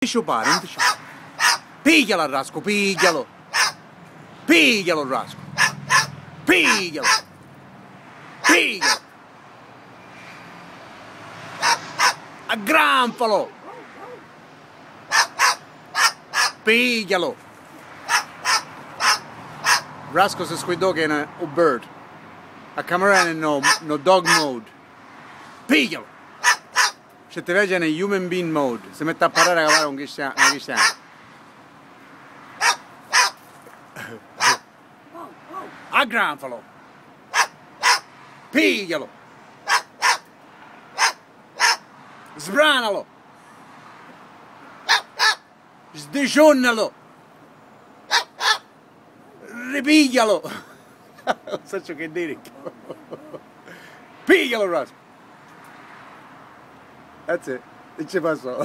sciupare, non ti sciupare. Piglialo al rasco, piglialo. Piglialo il rasco. Piglialo. Piglialo. Aggranfalo. Piglialo. Rasco si squidò che è un bird. A camera no dog mode. Piglialo. Se ti vede in human being mode, si mette a parlare a cavare con cristiano. Aggranfalo. Piglialo. Sbranalo. Sdicionnalo. Ripiglialo. Non so che dire. Piglialo, Rasco. That's it. Non ci passò.